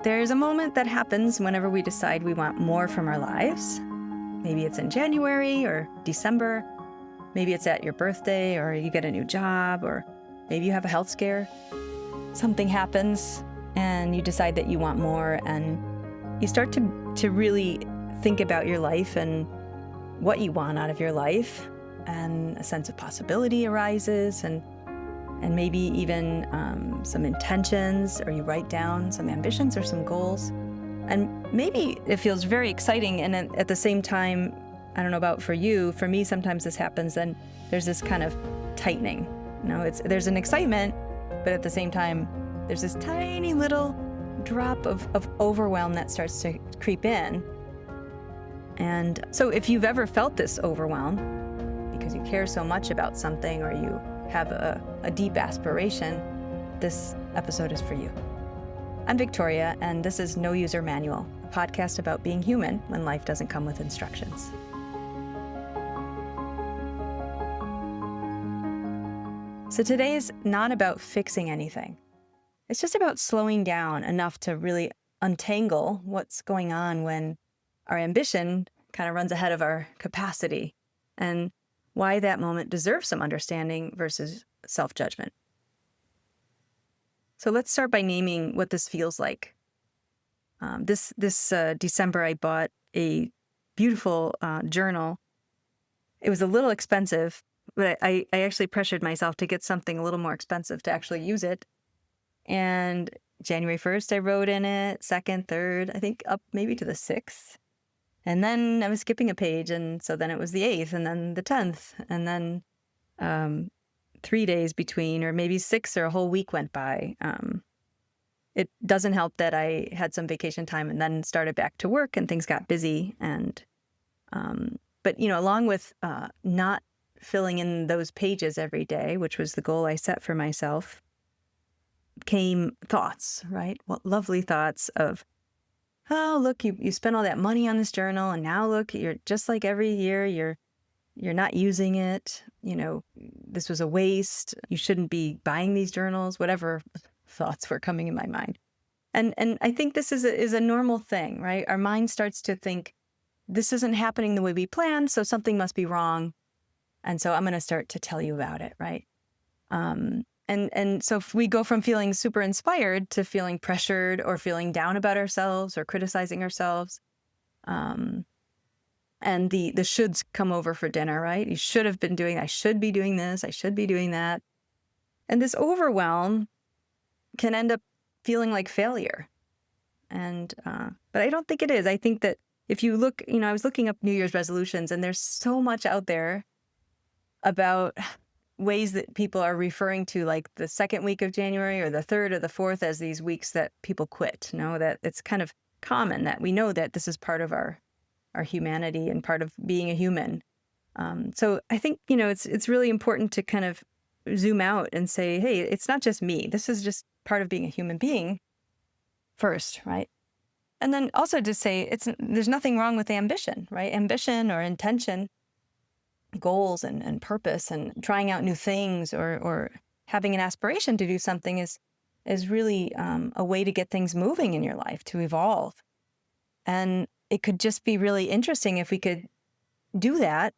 There's a moment that happens whenever we decide we want more from our lives. Maybe it's in January or December. Maybe it's at your birthday, or you get a new job, or maybe you have a health scare. Something happens and you decide that you want more, and you start to really think about your life and what you want out of your life, and a sense of possibility arises, and maybe even some intentions, or you write down some ambitions or some goals. And maybe it feels very exciting, and at the same time, I don't know about for you, for me sometimes this happens, and there's this kind of tightening. There's an excitement, but at the same time, there's this tiny little drop of overwhelm that starts to creep in. And so if you've ever felt this overwhelm because you care so much about something, or you have a deep aspiration, this episode is for you. I'm Victoria, and this is No User Manual, a podcast about being human when life doesn't come with instructions. So today is not about fixing anything. It's just about slowing down enough to really untangle what's going on when our ambition kind of runs ahead of our capacity, and why that moment deserves some understanding versus self-judgment. So let's start by naming what this feels like. This December, I bought a beautiful journal. It was a little expensive, but I actually pressured myself to get something a little more expensive to actually use it. And January 1st, I wrote in it, 2nd, 3rd, I think up maybe to the 6th. And then I was skipping a page, and so then it was the 8th, and then the 10th, and then 3 days between, or maybe 6, or a whole week went by. It doesn't help that I had some vacation time and then started back to work, and things got busy. And but along with not filling in those pages every day, which was the goal I set for myself, came thoughts, right? Well, lovely thoughts of, oh, look, you spent all that money on this journal, and now look, you're just like every year, you're not using it. This was a waste. You shouldn't be buying these journals, whatever thoughts were coming in my mind. And I think this is a normal thing, right? Our mind starts to think, this isn't happening the way we planned, so something must be wrong. And so I'm going to start to tell you about it, right? And so if we go from feeling super inspired to feeling pressured, or feeling down about ourselves, or criticizing ourselves, and the shoulds come over for dinner, right? You should have been doing, I should be doing this, I should be doing that. And this overwhelm can end up feeling like failure. And but I don't think it is. I think that if you look, I was looking up New Year's resolutions, and there's so much out there about ways that people are referring to, like the 2nd week of January, or the 3rd or the 4th, as these weeks that people quit. That it's kind of common that we know that this is part of our humanity and part of being a human. So I think, it's really important to kind of zoom out and say, hey, it's not just me. This is just part of being a human being first, right? And then also to say there's nothing wrong with ambition, right? Ambition or intention, goals and purpose, and trying out new things, or having an aspiration to do something is really a way to get things moving in your life, to evolve. And it could just be really interesting if we could do that,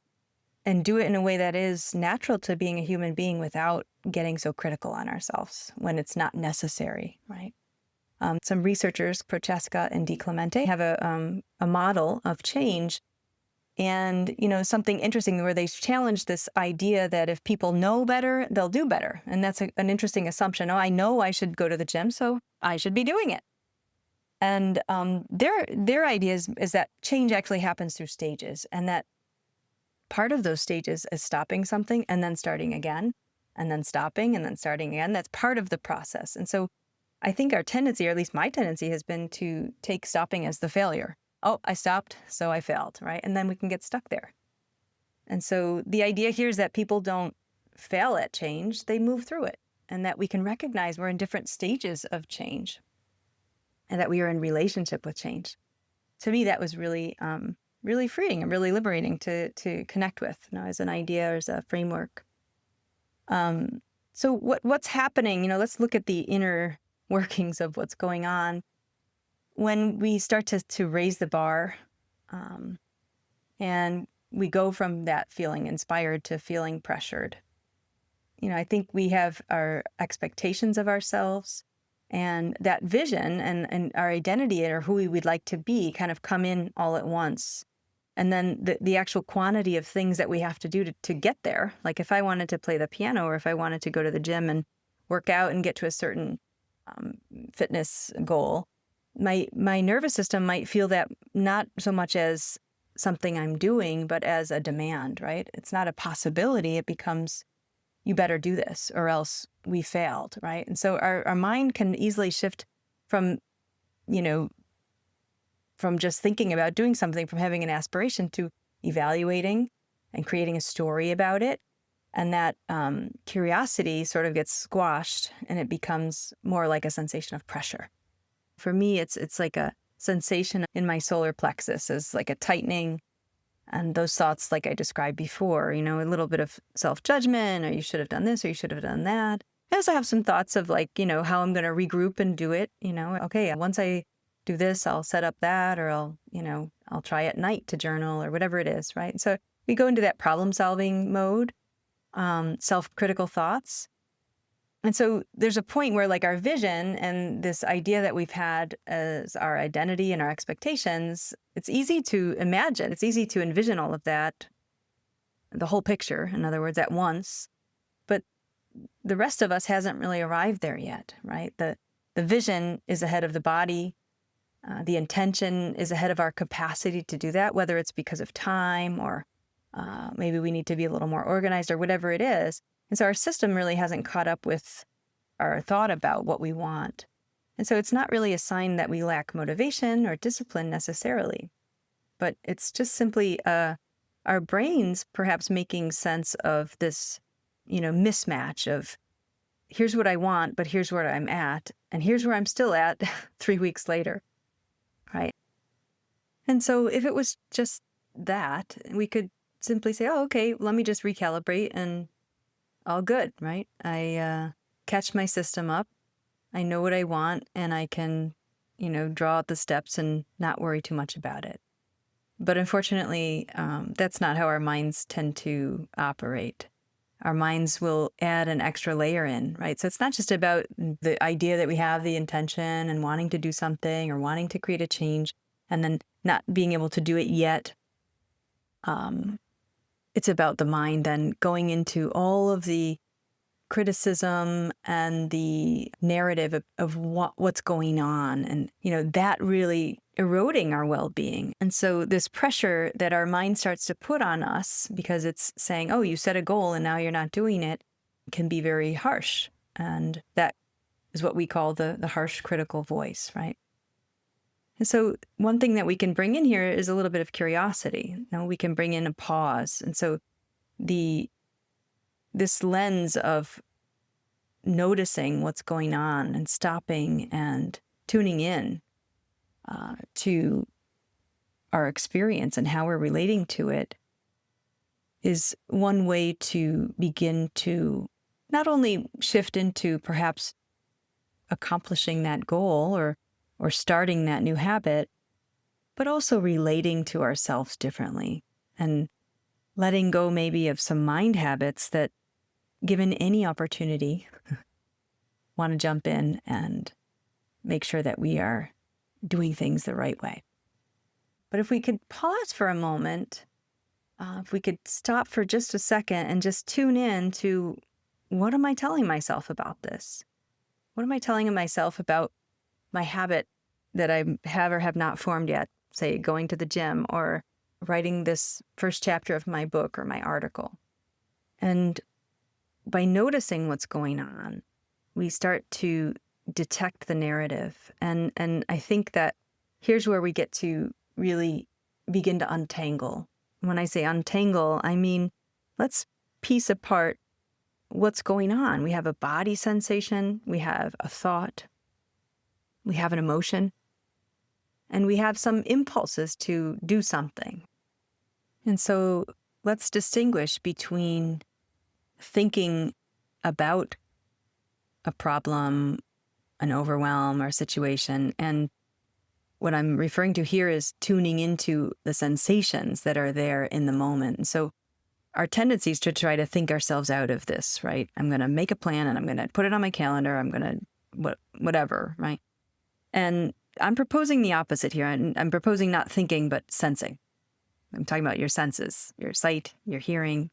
and do it in a way that is natural to being a human being, without getting so critical on ourselves when it's not necessary, right? Some researchers, Prochaska and DiClemente, have a model of change. And, something interesting where they challenge this idea that if people know better, they'll do better. And that's an interesting assumption. Oh, I know I should go to the gym, so I should be doing it. And their idea is that change actually happens through stages, and that part of those stages is stopping something and then starting again, and then stopping and then starting again. That's part of the process. And so I think our tendency, or at least my tendency, has been to take stopping as the failure. Oh, I stopped, so I failed, right? And then we can get stuck there. And so the idea here is that people don't fail at change, they move through it, and that we can recognize we're in different stages of change, and that we are in relationship with change. To me, that was really, really freeing and really liberating to connect with, as an idea or as a framework. So what's happening? Let's look at the inner workings of what's going on. when we start to raise the bar, um, and we go from that feeling inspired to feeling pressured, I think we have our expectations of ourselves, and that vision and our identity or who we would like to be kind of come in all at once. And then the actual quantity of things that we have to do to get there. Like if I wanted to play the piano, or if I wanted to go to the gym and work out and get to a certain fitness goal, my nervous system might feel that not so much as something I'm doing, but as a demand, right? It's not a possibility. It becomes, you better do this or else we failed, right? And so our mind can easily shift from, from just thinking about doing something, from having an aspiration to evaluating and creating a story about it. And that curiosity sort of gets squashed, and it becomes more like a sensation of pressure. For me, it's like a sensation in my solar plexus, is like a tightening. And those thoughts, like I described before, a little bit of self-judgment, or you should have done this, or you should have done that. I also have some thoughts of like, how I'm going to regroup and do it. Okay, once I do this, I'll set up that, or I'll try at night to journal, or whatever it is, right? So we go into that problem-solving mode, self-critical thoughts. And so there's a point where like our vision and this idea that we've had as our identity and our expectations, it's easy to imagine, it's easy to envision all of that, the whole picture, in other words, at once. But the rest of us hasn't really arrived there yet, right? The vision is ahead of the body. The intention is ahead of our capacity to do that, whether it's because of time or maybe we need to be a little more organized or whatever it is. And so our system really hasn't caught up with our thought about what we want. And so it's not really a sign that we lack motivation or discipline necessarily, but it's just simply our brains perhaps making sense of this, mismatch of here's what I want, but here's where I'm at, and here's where I'm still at 3 weeks later, right? And so if it was just that, we could simply say, oh, okay, let me just recalibrate and all good, right? I catch my system up. I know what I want, and I can, draw out the steps and not worry too much about it. But unfortunately, that's not how our minds tend to operate. Our minds will add an extra layer in, right? So it's not just about the idea that we have the intention and wanting to do something or wanting to create a change and then not being able to do it yet. It's about the mind then going into all of the criticism and the narrative of what's going on, and that really eroding our well-being. And so this pressure that our mind starts to put on us, because it's saying, oh, you set a goal and now you're not doing it, can be very harsh. And that is what we call the harsh critical voice, right? And so one thing that we can bring in here is a little bit of curiosity. We can bring in a pause. And so this lens of noticing what's going on and stopping and tuning in to our experience and how we're relating to it is one way to begin to not only shift into perhaps accomplishing that goal or starting that new habit, but also relating to ourselves differently and letting go maybe of some mind habits that, given any opportunity, want to jump in and make sure that we are doing things the right way. But if we could pause for a moment, if we could stop for just a second and just tune in to, what am I telling myself about this? What am I telling myself about my habit that I have or have not formed yet, say going to the gym or writing this first chapter of my book or my article? And by noticing what's going on, we start to detect the narrative. And I think that here's where we get to really begin to untangle. When I say untangle, I mean, let's piece apart what's going on. We have a body sensation, we have a thought, we have an emotion, and we have some impulses to do something. And so let's distinguish between thinking about a problem, an overwhelm, or a situation, and what I'm referring to here is tuning into the sensations that are there in the moment. So our tendency is to try to think ourselves out of this, right? I'm going to make a plan and I'm going to put it on my calendar. I'm going to whatever, right? And I'm proposing the opposite here. I'm proposing not thinking, but sensing. I'm talking about your senses, your sight, your hearing,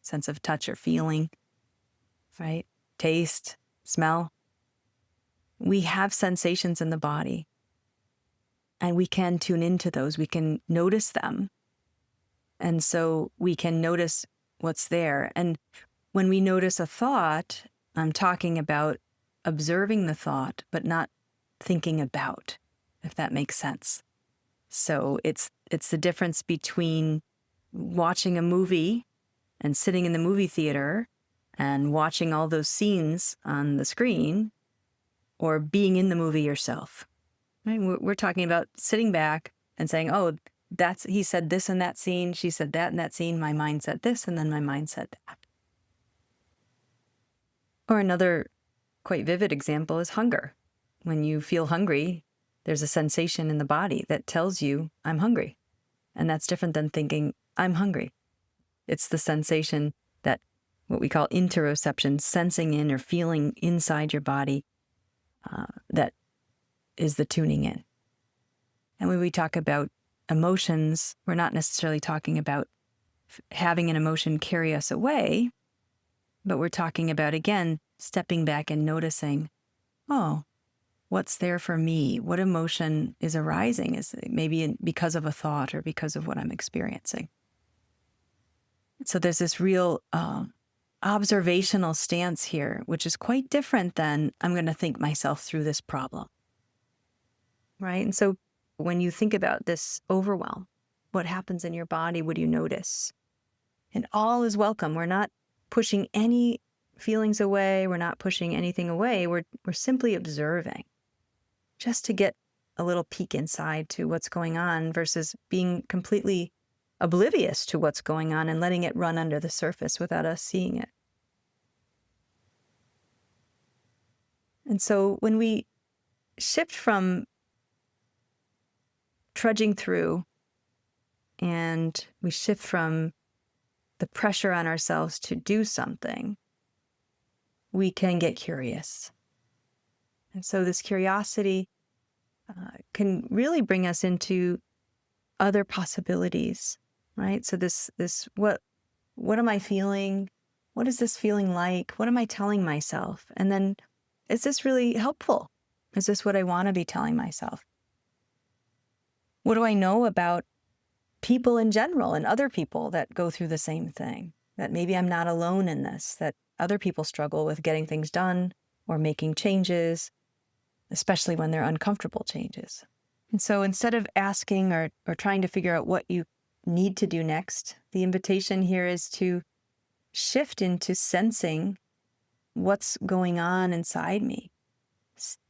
sense of touch or feeling, right? Taste, smell. We have sensations in the body, and we can tune into those. We can notice them. And so we can notice what's there. And when we notice a thought, I'm talking about observing the thought, but not thinking about, if that makes sense. So it's the difference between watching a movie and sitting in the movie theater and watching all those scenes on the screen, or being in the movie yourself. Right? We're talking about sitting back and saying, oh, he said this in that scene, she said that in that scene, my mind said this, and then my mind said that. Or another quite vivid example is hunger. When you feel hungry, there's a sensation in the body that tells you, I'm hungry. And that's different than thinking, I'm hungry. It's the sensation that what we call interoception, sensing in or feeling inside your body, that is the tuning in. And when we talk about emotions, we're not necessarily talking about having an emotion carry us away, but we're talking about, again, stepping back and noticing, oh, what's there for me? What emotion is arising? Is it maybe because of a thought or because of what I'm experiencing? So there's this real observational stance here, which is quite different than I'm going to think myself through this problem, right? And so when you think about this overwhelm, what happens in your body? What do you notice? And all is welcome. We're not pushing any feelings away. We're not pushing anything away. We're simply observing, just to get a little peek inside to what's going on versus being completely oblivious to what's going on and letting it run under the surface without us seeing it. And so when we shift from trudging through and we shift from the pressure on ourselves to do something, we can get curious. And so this curiosity can really bring us into other possibilities, right? So this what am I feeling? What is this feeling like? What am I telling myself? And then, is this really helpful? Is this what I want to be telling myself? What do I know about people in general and other people that go through the same thing? That maybe I'm not alone in this, that other people struggle with getting things done or making changes, especially when they're uncomfortable changes. And so instead of asking or trying to figure out what you need to do next, the invitation here is to shift into sensing what's going on inside me.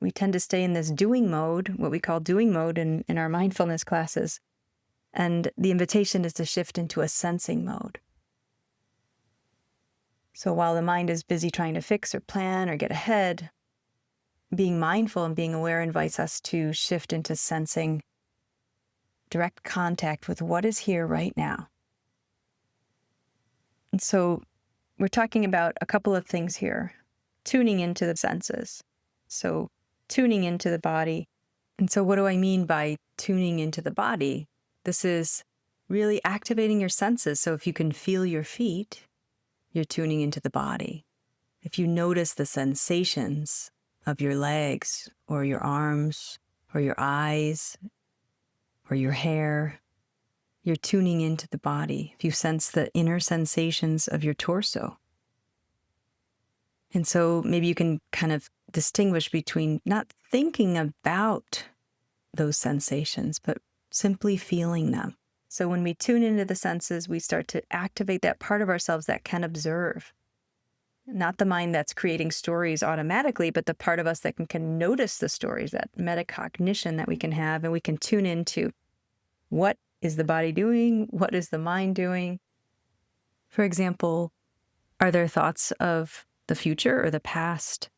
We tend to stay in this doing mode, what we call doing mode in our mindfulness classes. And the invitation is to shift into a sensing mode. So while the mind is busy trying to fix or plan or get ahead, being mindful and being aware invites us to shift into sensing direct contact with what is here right now. And so we're talking about a couple of things here. Tuning into the senses. So tuning into the body. And so what do I mean by tuning into the body? This is really activating your senses. So if you can feel your feet, you're tuning into the body. If you notice the sensations of your legs or your arms or your eyes or your hair, you're tuning into the body. If you sense the inner sensations of your torso. And so maybe you can kind of distinguish between not thinking about those sensations, but simply feeling them. So when we tune into the senses, we start to activate that part of ourselves that can observe. Not the mind that's creating stories automatically, but the part of us that can notice the stories, that metacognition that we can have, and we can tune into what is the body doing? What is the mind doing? For example, are there thoughts of the future or the past?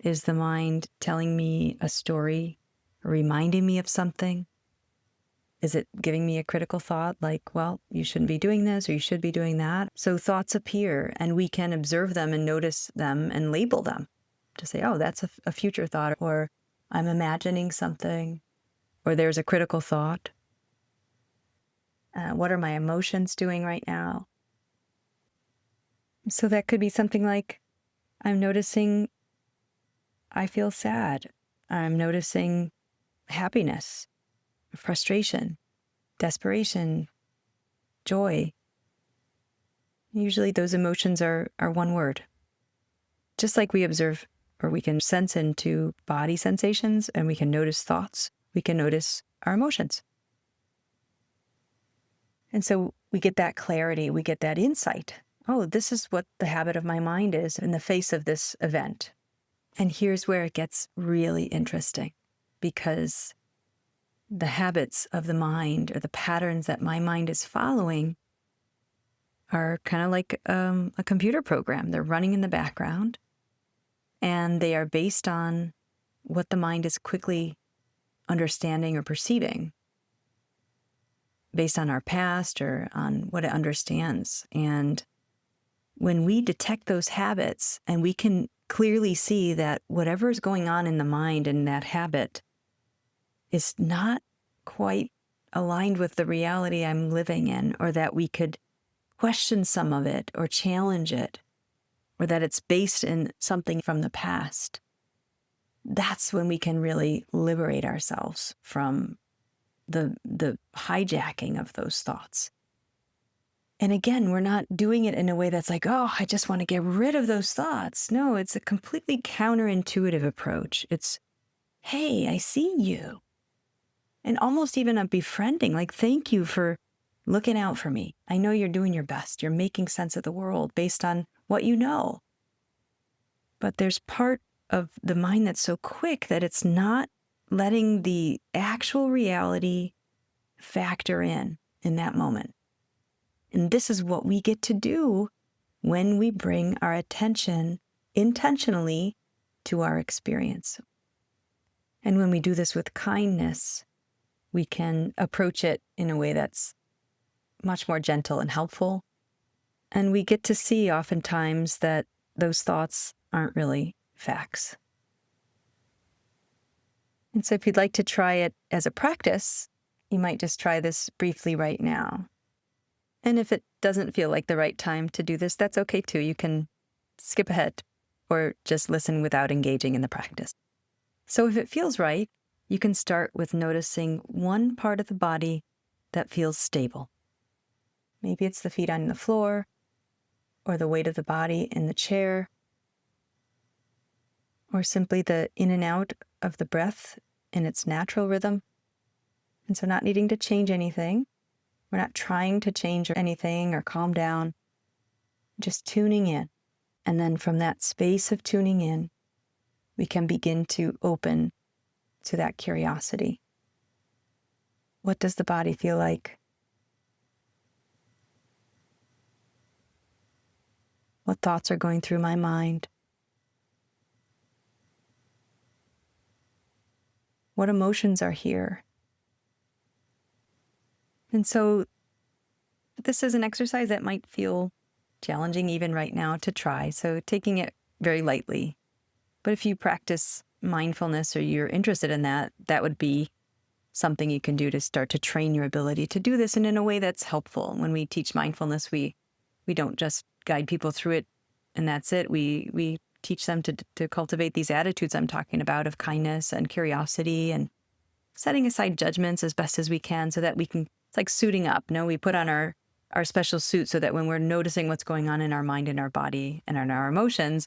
Is the mind telling me a story reminding me of something? Is it giving me a critical thought like, well, you shouldn't be doing this or you should be doing that? So thoughts appear and we can observe them and notice them and label them to say, oh, that's a future thought, or I'm imagining something, or there's a critical thought. What are my emotions doing right now? So that could be something like, I'm noticing I feel sad. I'm noticing happiness, frustration, desperation, joy. Usually those emotions are one word. Just like we observe or we can sense into body sensations and we can notice thoughts, we can notice our emotions. And so we get that clarity, we get that insight. Oh, this is what the habit of my mind is in the face of this event. And here's where it gets really interesting, because the habits of the mind or the patterns that my mind is following are kind of like a computer program. They're running in the background, and they are based on what the mind is quickly understanding or perceiving, based on our past or on what it understands. And when we detect those habits and we can clearly see that whatever is going on in the mind in that habit is not quite aligned with the reality I'm living in, or that we could question some of it or challenge it, or that it's based in something from the past, that's when we can really liberate ourselves from the hijacking of those thoughts. And again, we're not doing it in a way that's like, oh, I just want to get rid of those thoughts. No, it's a completely counterintuitive approach. It's, hey, I see you. And almost even a befriending, like, thank you for looking out for me. I know you're doing your best. You're making sense of the world based on what you know. But there's part of the mind that's so quick that it's not letting the actual reality factor in that moment. And this is what we get to do when we bring our attention intentionally to our experience. And when we do this with kindness, we can approach it in a way that's much more gentle and helpful. And we get to see oftentimes that those thoughts aren't really facts. And so if you'd like to try it as a practice, you might just try this briefly right now. And if it doesn't feel like the right time to do this, that's okay too. You can skip ahead or just listen without engaging in the practice. So if it feels right, you can start with noticing one part of the body that feels stable. Maybe it's the feet on the floor or the weight of the body in the chair, or simply the in and out of the breath in its natural rhythm. And so not needing to change anything. We're not trying to change anything or calm down, just tuning in. And then from that space of tuning in, we can begin to open to that curiosity. What does the body feel like? What thoughts are going through my mind? What emotions are here? And so this is an exercise that might feel challenging even right now to try, so taking it very lightly. But if you practice mindfulness or you're interested in that, that would be something you can do to start to train your ability to do this and in a way that's helpful. When we teach mindfulness, we don't just guide people through it and that's it. We teach them to cultivate these attitudes I'm talking about of kindness and curiosity and setting aside judgments as best as we can so that we can, it's like suiting up. No, we put on our special suit so that when we're noticing what's going on in our mind and our body and in our emotions,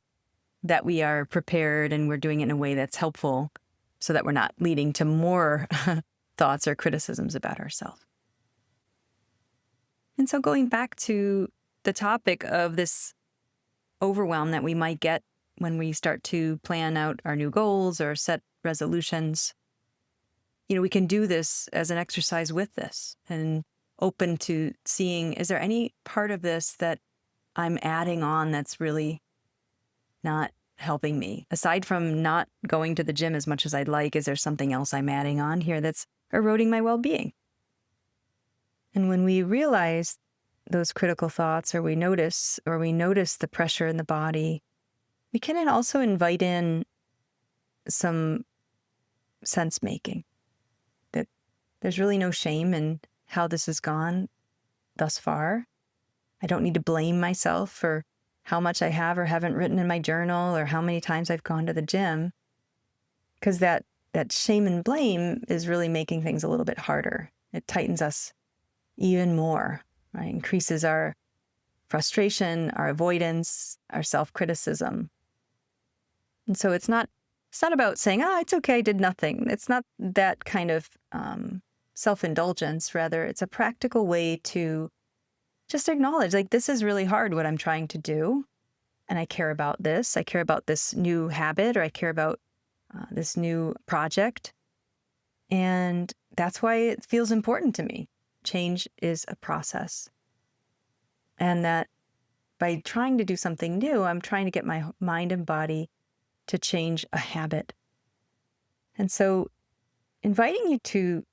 that we are prepared and we're doing it in a way that's helpful so that we're not leading to more thoughts or criticisms about ourselves. And so going back to the topic of this overwhelm that we might get when we start to plan out our new goals or set resolutions, we can do this as an exercise with this and open to seeing, is there any part of this that I'm adding on that's really not helping me? Aside from not going to the gym as much as I'd like, is there something else I'm adding on here that's eroding my well-being? And when we realize those critical thoughts, or we notice the pressure in the body, we can then also invite in some sense making, that there's really no shame in how this has gone thus far. I don't need to blame myself for how much I have or haven't written in my journal, or how many times I've gone to the gym, because that shame and blame is really making things a little bit harder. It tightens us even more, right? Increases our frustration, our avoidance, our self-criticism. And so it's not about saying, it's okay, I did nothing. It's not that kind of self-indulgence. Rather, it's a practical way to just acknowledge, like, this is really hard, what I'm trying to do. And I care about this. I care about this new habit, or I care about this new project. And that's why it feels important to me. Change is a process. And that by trying to do something new, I'm trying to get my mind and body to change a habit. And so inviting you to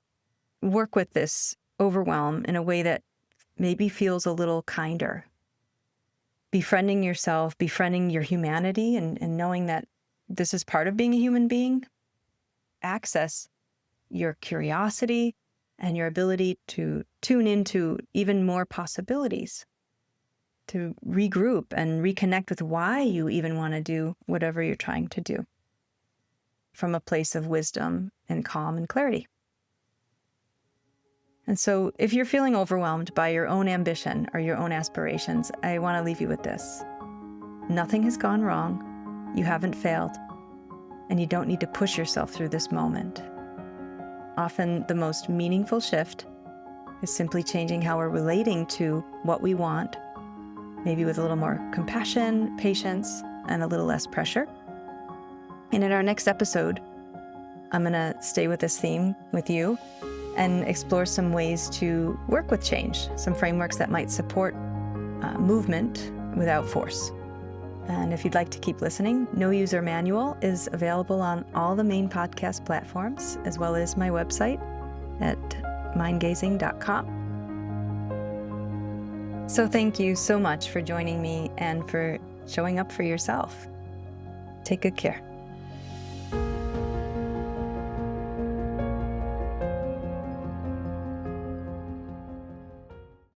work with this overwhelm in a way that maybe feels a little kinder. Befriending yourself, befriending your humanity, and knowing that this is part of being a human being. Access your curiosity and your ability to tune into even more possibilities, to regroup and reconnect with why you even want to do whatever you're trying to do, from a place of wisdom and calm and clarity. And so if you're feeling overwhelmed by your own ambition or your own aspirations, I want to leave you with this. Nothing has gone wrong. You haven't failed. And you don't need to push yourself through this moment. Often the most meaningful shift is simply changing how we're relating to what we want, maybe with a little more compassion, patience, and a little less pressure. And in our next episode, I'm going to stay with this theme with you and explore some ways to work with change, some frameworks that might support movement without force. And if you'd like to keep listening, No User Manual is available on all the main podcast platforms, as well as my website at mindgazing.com. So thank you so much for joining me and for showing up for yourself. Take good care.